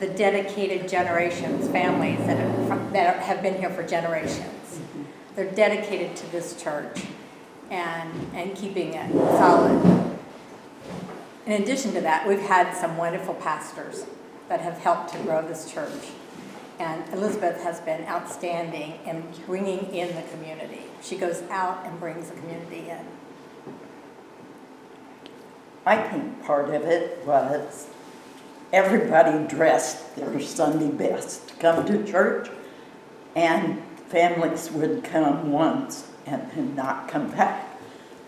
the dedicated generations, families that have been here for generations. They're dedicated to this church and keeping it solid. In addition to that, we've had some wonderful pastors that have helped to grow this church. And Elizabeth has been outstanding in bringing in the community. She goes out and brings the community in. I think part of it was everybody dressed their Sunday best to come to church, and families would come once and then not come back.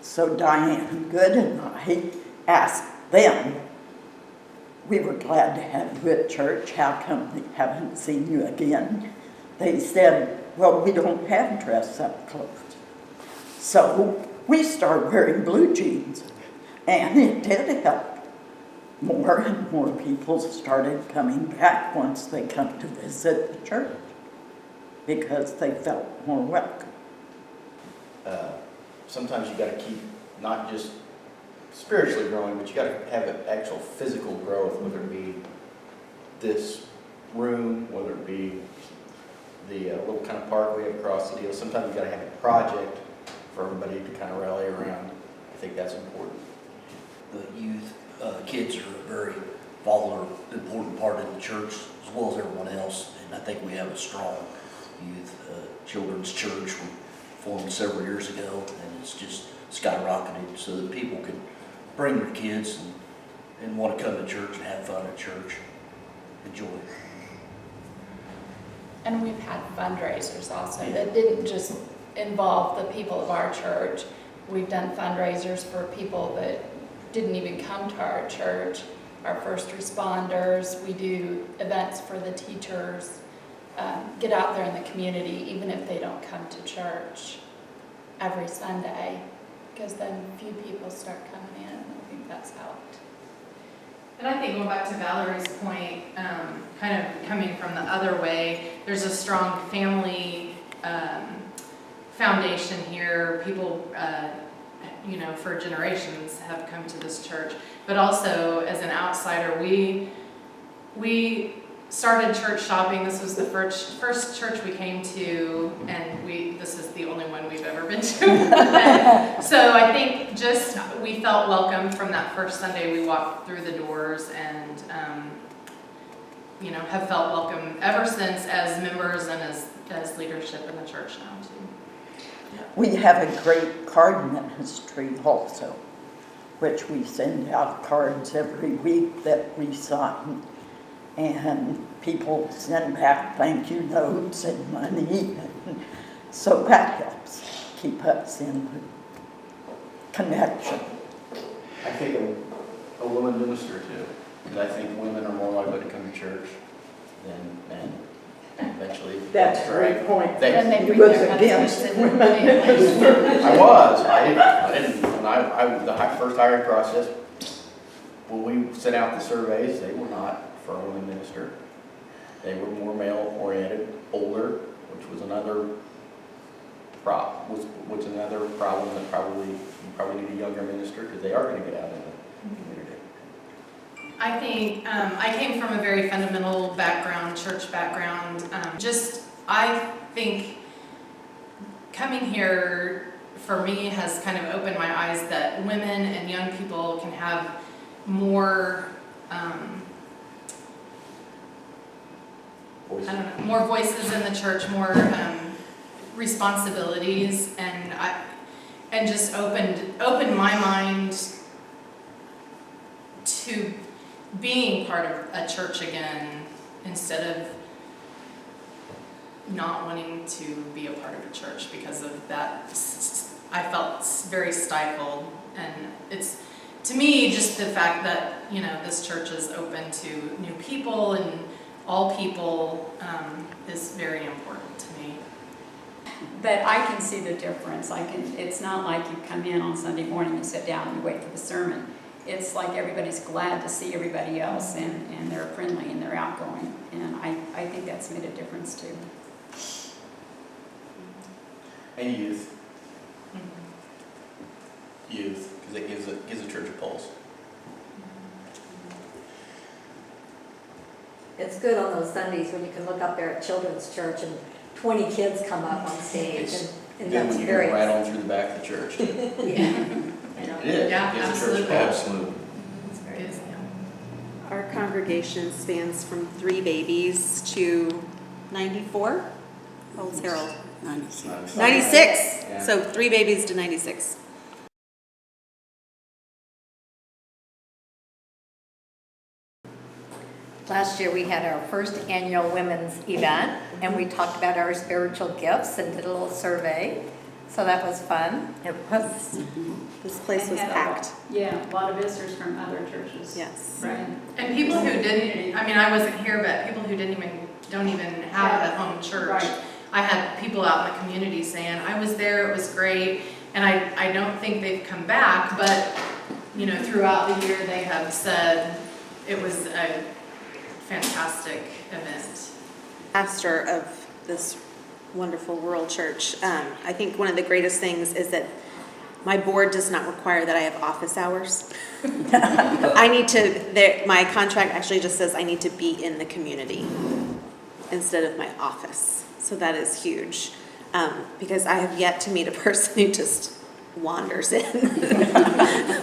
So Diane Good and I asked them, we were glad to have you at church. How come we haven't seen you again? They said, well, we don't have dress-up clothes. So we started wearing blue jeans, and it did help. More and more people started coming back once they come to visit the church because they felt more welcome. Sometimes you got to keep not just spiritually growing, but you got to have an actual physical growth, whether it be this room, whether it be the little kind of park we have across the deal. Sometimes you got to have a project for everybody to kind of rally around. I think that's important. The youth, kids are a very volatile, important part of the church as well as everyone else, and I think we have a strong youth children's church. We formed several years ago, and it's just skyrocketed so that people can bring their kids and want to come to church and have fun at church, enjoy. And we've had fundraisers also that didn't just involve the people of our church. We've done fundraisers for people that didn't even come to our church, our first responders. We do events for the teachers, get out there in the community, even if they don't come to church every Sunday, because then a few people start coming in. I think that's helped. And I think going back to Valerie's point, kind of coming from the other way, there's a strong family foundation here. People, for generations have come to this church. But also, as an outsider, we started church shopping. This was the first church we came to, and this is the only one we've ever been to. So I think just we felt welcome from that first Sunday we walked through the doors, and have felt welcome ever since as members and as leadership in the church now too. We have a great card ministry also, which we send out cards every week that we sign. And people send back thank you notes and money. And so that helps keep us in connection. I think a woman minister too, because I think women are more likely to come to church than eventually. That's a great point. And they He bring was their against husbands and women ministers. I was. I didn't. When the first hiring process, when we sent out the surveys, they were not for a woman minister. They were more male-oriented, older, which was another problem. Which another problem that you probably need a younger minister because they are going to get out in the community. I think I came from a very fundamental background, church background. I think coming here for me has kind of opened my eyes that women and young people can have more, more voices in the church, more responsibilities, and just opened my mind to being part of a church again, instead of not wanting to be a part of a church because of that. I felt very stifled, and it's, to me, just the fact that this church is open to new people and all people is very important to me. But I can see the difference. It's not like you come in on Sunday morning and sit down and you wait for the sermon. It's like everybody's glad to see everybody else, and they're friendly and they're outgoing. And I think that's made a difference too. And youth. Youth, because it gives a church a pulse. It's good on those Sundays when you can look up there at Children's Church and 20 kids come up on stage, It's and Then that's when you very. go right on through the back of the church. It Yeah. is. Yeah, It gives the church absolutely. absolute. It's very, yeah. Our congregation spans from 3 babies to 94. How old's Harold? 96. Yeah. So 3 babies to 96. Last year, we had our first annual women's event, and we talked about our spiritual gifts and did a little survey. So that was fun. It was. This place was And had packed. Yeah, a lot of visitors from other churches. Yes. Right. And people who didn't, I mean, I wasn't here, but people who don't even have a home church. Right. I had people out in the community saying, I was there, it was great, and I don't think they've come back, but, you know, throughout the year, they have said it was a fantastic event. Pastor of this wonderful rural church, I think one of the greatest things is that my board does not require that I have office hours. I need to, my contract actually just says I need to be in the community instead of my office. So that is huge, because I have yet to meet a person who just wanders in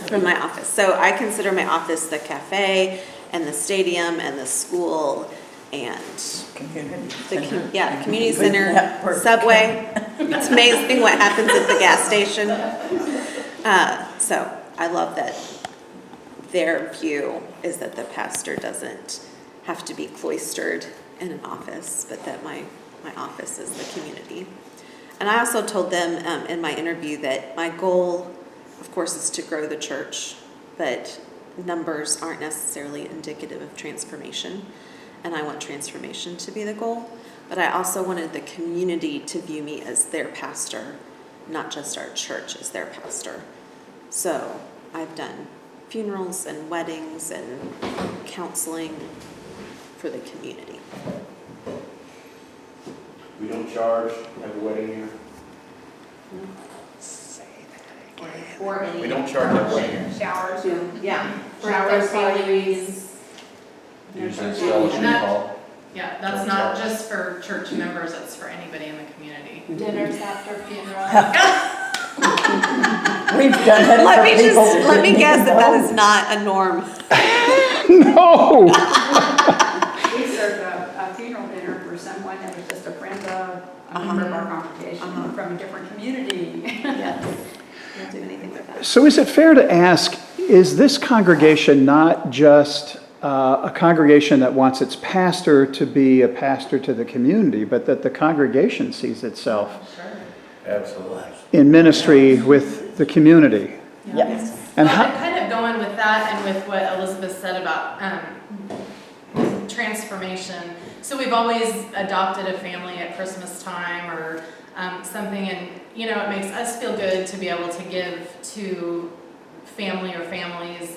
from my office. So I consider my office the cafe and the stadium and the school and Community the center. community Good center, network. Subway. It's amazing what happens at the gas station. So I love that their view is that the pastor doesn't have to be cloistered in an office, but that my office is the community. And I also told them in my interview that my goal, of course, is to grow the church, but numbers aren't necessarily indicative of transformation. And I want transformation to be the goal. But I also wanted the community to view me as their pastor, not just our church as their pastor. So I've done funerals and weddings and counseling for the community. We don't charge, have a wedding here. Or any We don't charge that wedding. showers. Yeah. Showers, parties. Usually it's And fellowship that- hall. Yeah, that's not just for church members, it's for anybody in the community. Dinners after funeral. We've done it for people who Let me didn't guess that know. is not a norm. No! We served a funeral dinner for someone that was just a friend of a member of our congregation from a different community. Yes. We'll do anything with that. So is it fair to ask, is this congregation not just a congregation that wants its pastor to be a pastor to the community, but that the congregation sees itself Sure. Absolutely. in ministry with the community? Yes. And Well, how, and kind of going with that and with what Elizabeth said about transformation. So we've always adopted a family at Christmas time or something, and you know, it makes us feel good to be able to give to family or families.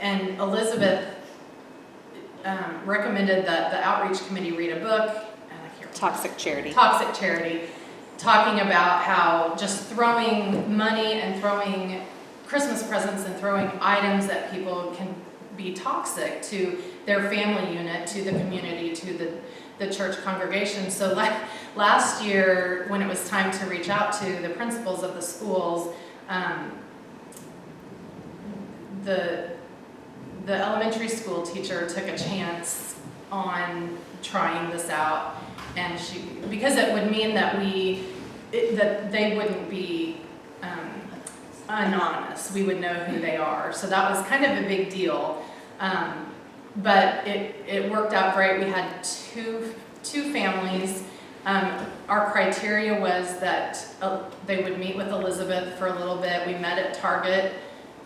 And Elizabeth recommended that the outreach committee read a book. And I can't Toxic charity. Toxic Charity, talking about how just throwing money and throwing Christmas presents and throwing items that people can be toxic to their family unit, to the community, to the church congregation. So last year, when it was time to reach out to the principals of the schools, the elementary school teacher took a chance on trying this out, and because it would mean that that they wouldn't be anonymous. We would know who they are. So that was kind of a big deal. But it worked out great. We had two families. Our criteria was that they would meet with Elizabeth for a little bit. We met at Target,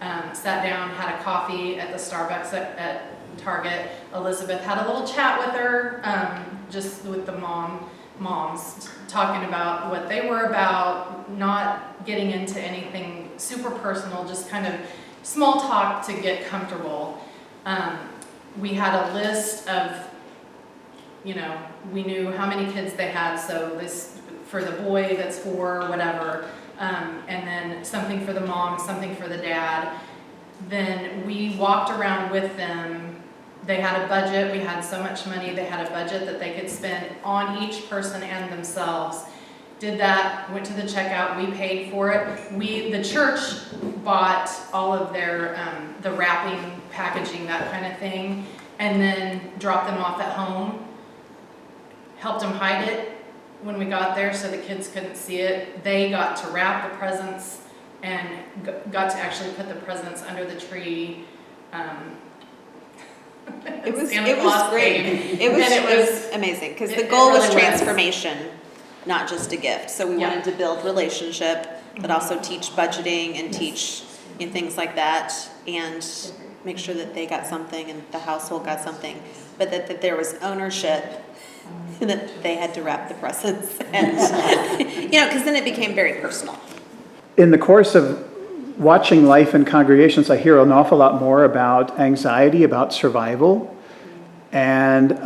sat down, had a coffee at the Starbucks at Target. Elizabeth had a little chat with her, just with the moms, talking about what they were about, not getting into anything super personal, just kind of small talk to get comfortable. We had a list of, you know, we knew how many kids they had, so this for the boy that's 4, whatever, and then something for the mom, something for the dad. Then we walked around with them They had a budget, we had so much money, they had a budget that they could spend on each person and themselves. Did that, went to the checkout, we paid for it. The church bought all of their, the wrapping, packaging, that kind of thing, and then dropped them off at home. Helped them hide it when we got there so the kids couldn't see it. They got to wrap the presents and got to actually put the presents under the tree. It was Santa Claus great. came. It was, And it was amazing because the it goal was really was. transformation, not just a gift. So we Yeah. wanted to build relationship, but also teach budgeting and teach things like that, and make sure that they got something and the household got something, but that there was ownership, and that they had to wrap the presents, and because then it became very personal. In the course of watching life in congregations, I hear an awful lot more about anxiety, about survival, and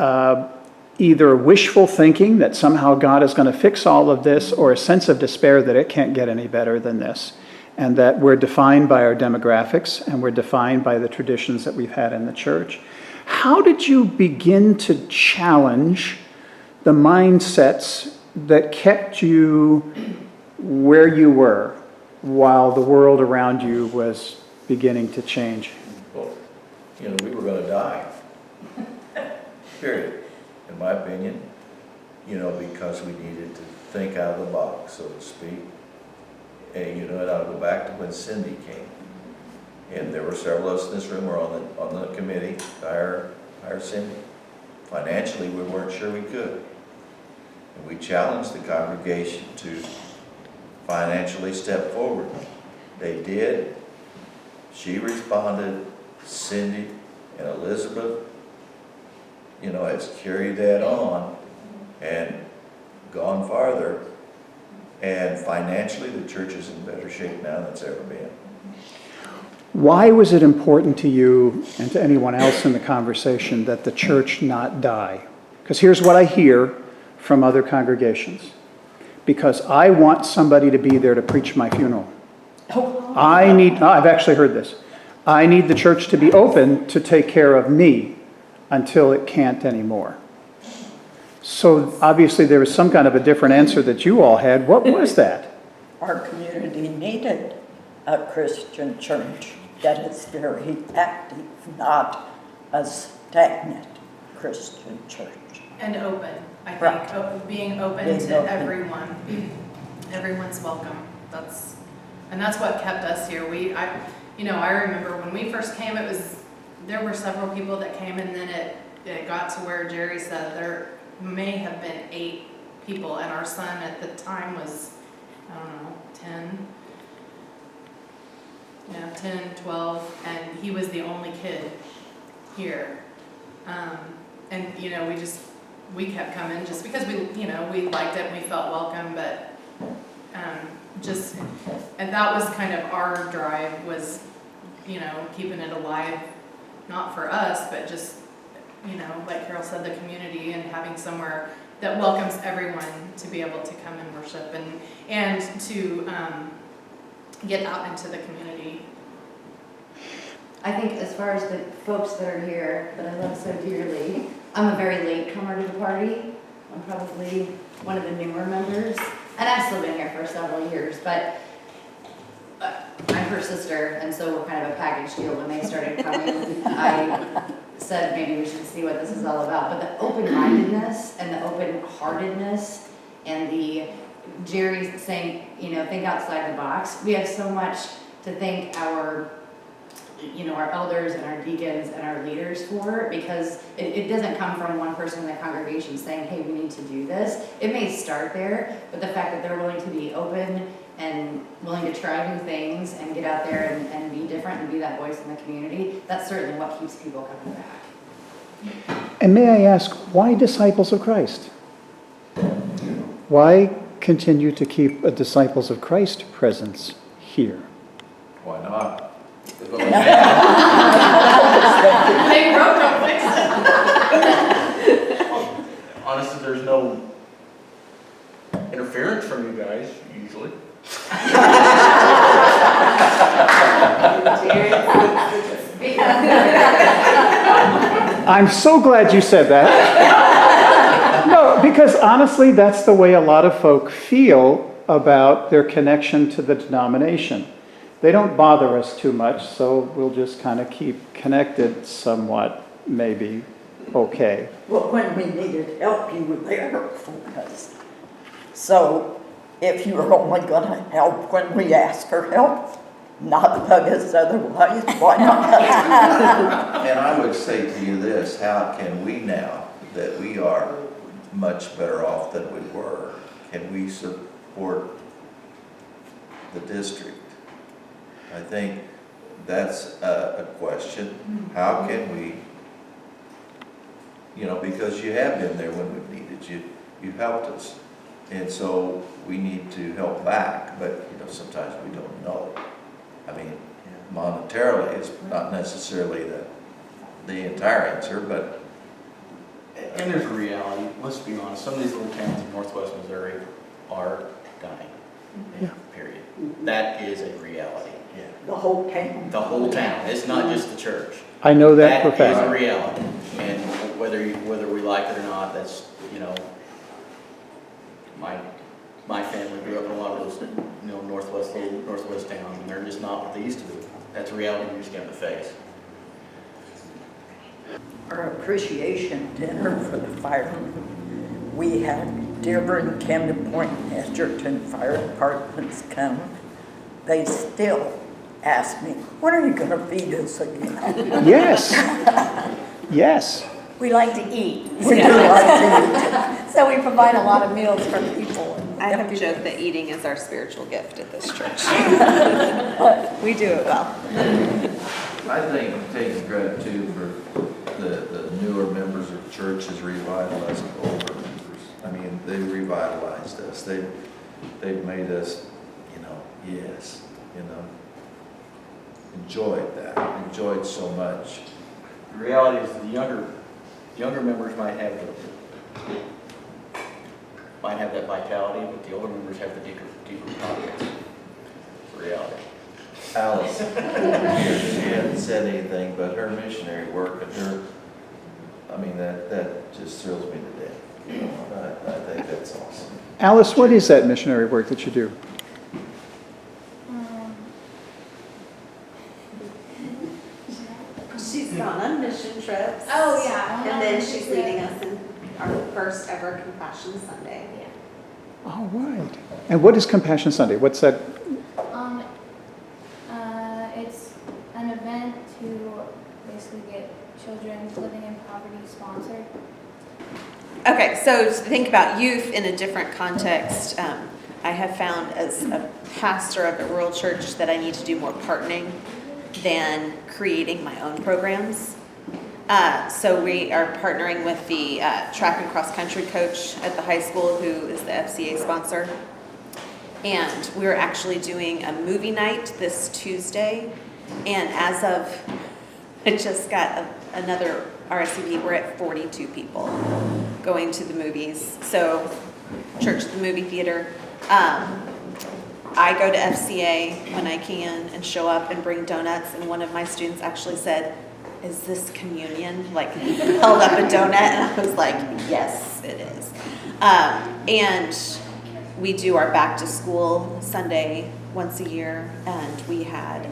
either wishful thinking that somehow God is going to fix all of this, or a sense of despair that it can't get any better than this, and that we're defined by our demographics and we're defined by the traditions that we've had in the church. How did you begin to challenge the mindsets that kept you where you were while the world around you was beginning to change? Well, we were gonna die. Period, in my opinion, because we needed to think out of the box, so to speak. And, and I'll go back to when Cindy came. And there were several of us in this room were on the committee to hire Cindy. Financially, we weren't sure we could. And we challenged the congregation to financially step forward. They did. She responded. Cindy and Elizabeth, has carried that on and gone farther. And financially, the church is in better shape now than it's ever been. Why was it important to you and to anyone else in the conversation that the church not die? Because here's what I hear from other congregations. Because I want somebody to be there to preach my funeral. I've actually heard this. I need the church to be open to take care of me until it can't anymore. So obviously there was some kind of a different answer that you all had. What was that? Our community needed a Christian church that is very active, not a stagnant Christian church. And open, I think, Right. being open Being to open. everyone. Everyone's welcome. That's what kept us here. I remember when we first came, there were several people that came, and then it got to where Jerry said there may have been 8 people, and our son at the time was, 10, 12, and he was the only kid here. And, we kept coming just because we liked it and we felt welcome, but, and that was kind of our drive was, keeping it alive, not for us, but just, like Carol said, the community and having somewhere that welcomes everyone to be able to come and worship and to get out into the community. I think as far as the folks that are here that I love so dearly, I'm a very late comer to the party. I'm probably one of the newer members, and I've still been here for several years, but I'm her sister, and so we're kind of a package deal. When they started coming, I said maybe we should see what this is all about. But the open-mindedness and the open-heartedness and the Jerry saying, think outside the box. We have so much to thank our elders and our deacons and our leaders for, because it doesn't come from one person in the congregation saying, hey, we need to do this. It may start there, but the fact that they're willing to be open and willing to try new things and get out there and be different and be that voice in the community, that's certainly what keeps people coming back. And may I ask, why disciples of Christ? Why continue to keep a disciples of Christ presence here? Why not? They broke, don't fix it. Honestly, there's no interference from you guys, usually. I'm so glad you said that. No, because honestly, that's the way a lot of folk feel about their connection to the denomination. They don't bother us too much, so we'll just kind of keep connected somewhat, maybe okay. Well, when we needed help, you were there for us. So if you were only going to help when we asked for help, not bug us otherwise, why not? And I would say to you this, how can we now, that we are much better off than we were, can we support the district? I think that's a question. How can we, because you have been there when we've needed you, you helped us. And so we need to help back, but sometimes we don't know. I mean, monetarily, it's not necessarily the entire answer, but. And there's a reality, let's be honest, some of these little towns in northwest Missouri are dying, Yeah. period. That is a reality. The whole town. The whole town, it's not just the church. I know that for a That is a fact. reality, and whether we like it or not, that's, my family grew up in a lot of those, northwest towns, and they're just not what they used to be. That's a reality we just have to face. Our appreciation dinner for the firemen. We had Dearborn, Camden Point, and Edgerton fire departments come. They still ask me, when are you going to feed us again? Yes. Yes. We like to eat. We do like to eat. So we provide a lot of meals for people. I have joked that eating is our spiritual gift at this church. We do it well. I think taking credit too for the newer members of the church has revitalized older members. I mean, they revitalized us. They've made us, enjoyed that. Enjoyed so much. The reality is the younger members might have that vitality, but the older members have the deeper confidence. It's the reality. Alice, she hadn't said anything, but her missionary work and that just thrills me to death. I think that's awesome. Alice, what is that missionary work that you do? She's gone on mission trips. Oh, yeah. And then she's leading us in our first ever Compassion Sunday. All right. And what is Compassion Sunday? What's that? It's an event to basically get children living in poverty sponsored. Okay, so to think about youth in a different context, I have found as a pastor of a rural church that I need to do more partnering than creating my own programs. So we are partnering with the track and cross country coach at the high school, who is the FCA sponsor. And we're actually doing a movie night this Tuesday. And as of, I just got another RSVP, we're at 42 people going to the movies. So church at the movie theater. I go to FCA when I can and show up and bring donuts. And one of my students actually said, "Is this communion?" Like, he held up a donut, and I was like, yes, it is. And we do our back to school Sunday once a year, and we had,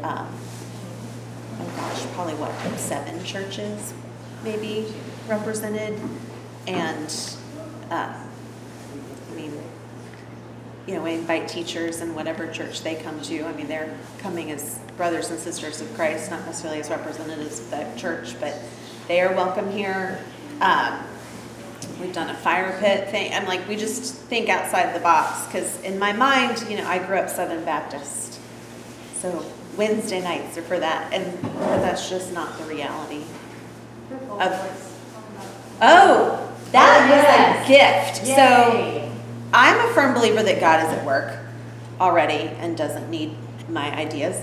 probably 7 churches maybe represented. And, we invite teachers in whatever church they come to. I mean, they're coming as brothers and sisters of Christ, not necessarily as representatives of that church, but they are welcome here. We've done a fire pit thing. I'm like, we just think outside the box, because in my mind, I grew up Southern Baptist. So Wednesday nights are for that, but that's just not the reality. That was a gift. Yay. So I'm a firm believer that God is at work already and doesn't need my ideas.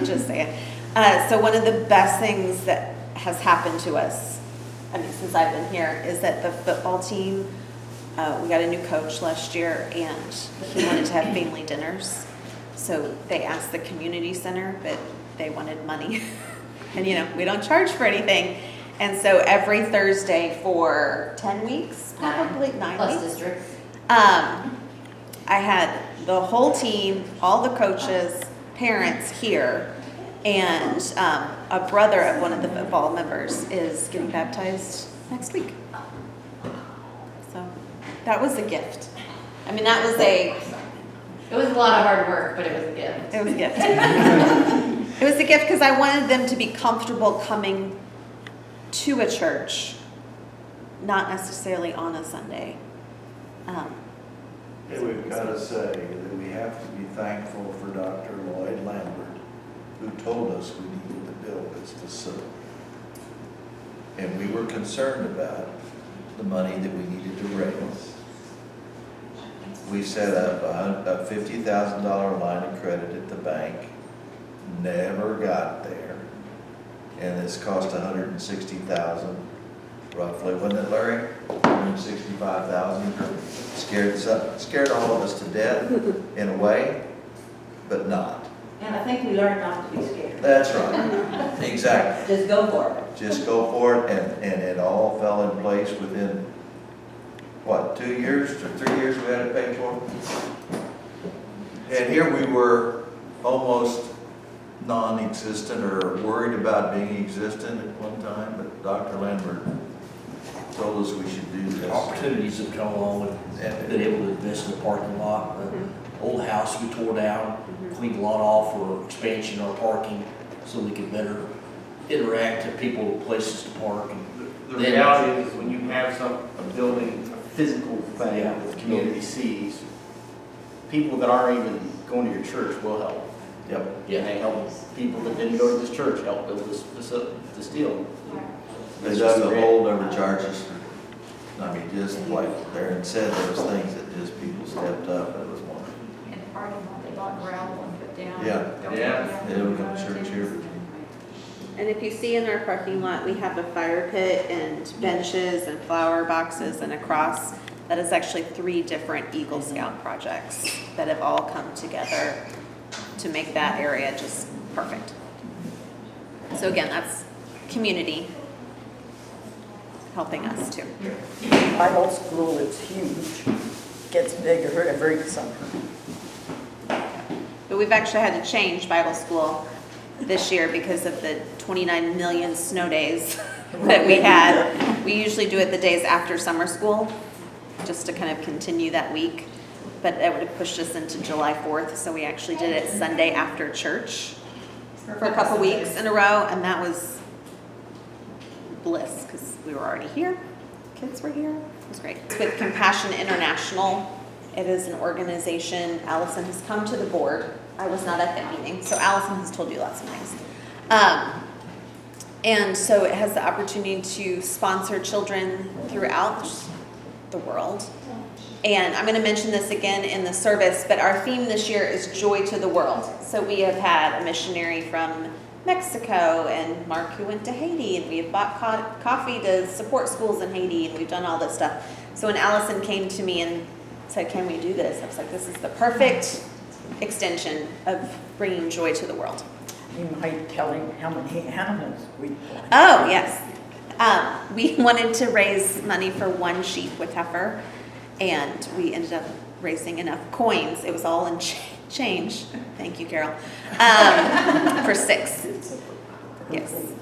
Just saying. So one of the best things that has happened to us, since I've been here, is that the football team, we got a new coach last year, and he wanted to have family dinners. So they asked the community center, but they wanted money. And we don't charge for anything. And so every Thursday for 10 weeks, probably 9 Plus weeks. districts. I had the whole team, all the coaches, parents here, and a brother of one of the football members is getting baptized next week. So that was a gift. I mean, that was It was a lot of hard work, but it was a gift. it was a gift. It was a gift because I wanted them to be comfortable coming to a church, not necessarily on a Sunday. And we've got to say that we have to be thankful for Dr. Lloyd Lambert, who told us we needed to build this facility. And we were concerned about the money that we needed to raise. We set up a $50,000 line of credit at the bank, never got there. And it's cost $160,000 roughly, wasn't it, Larry? $165,000. Scared all of us to death in a way, but not. And I think we learned not to be scared. That's right. Exactly. Just go for it. Just go for it, and it all fell in place within, what, 2 years or 3 years we had it paid for? And here we were almost non-existent or worried about being existent at one time, but Dr. Lambert told us we should do this. Opportunities have come along and been able to invest in the parking lot. The old house we tore down, cleaned a lot off for expansion of our parking so we could better interact with people, places to park. The reality is when you have a building, a physical thing that the community sees, people that aren't even going to your church will help. Yep. And they help people that didn't go to this church help build this deal. They dug the hole, never charged us for, I mean, just like Darren said, there was things that just people stepped up, and it was wonderful. In the parking lot, they bought gravel and put down. Yeah. They would come to church here. And if you see in our parking lot, we have a fire pit and benches and flower boxes and a cross. That is actually 3 different Eagle Scout projects that have all come together to make that area just perfect. So again, that's community helping us too. Bible school is huge, gets bigger every summer. But we've actually had to change Bible school this year because of the 29 million snow days that we had. We usually do it the days after summer school, just to kind of continue that week. But that would have pushed us into July 4th, so we actually did it Sunday after church for a couple weeks in a row, and that was bliss because we were already here, kids were here, it was great. It's with Compassion International. It is an organization. Allison has come to the board. I was not at that meeting, so Allison has told you lots of things. And so it has the opportunity to sponsor children throughout the world. And I'm going to mention this again in the service, but our theme this year is Joy to the World. So we have had a missionary from Mexico and Mark who went to Haiti, and we have bought coffee to support schools in Haiti, and we've done all this stuff. So when Allison came to me and said, can we do this? I was like, this is the perfect extension of bringing joy to the world. You might tell him how many animals we bought. Oh, yes. We wanted to raise money for 1 sheep with heifer, and we ended up raising enough coins. It was all in change. Thank you, Carol. For 6. Yes.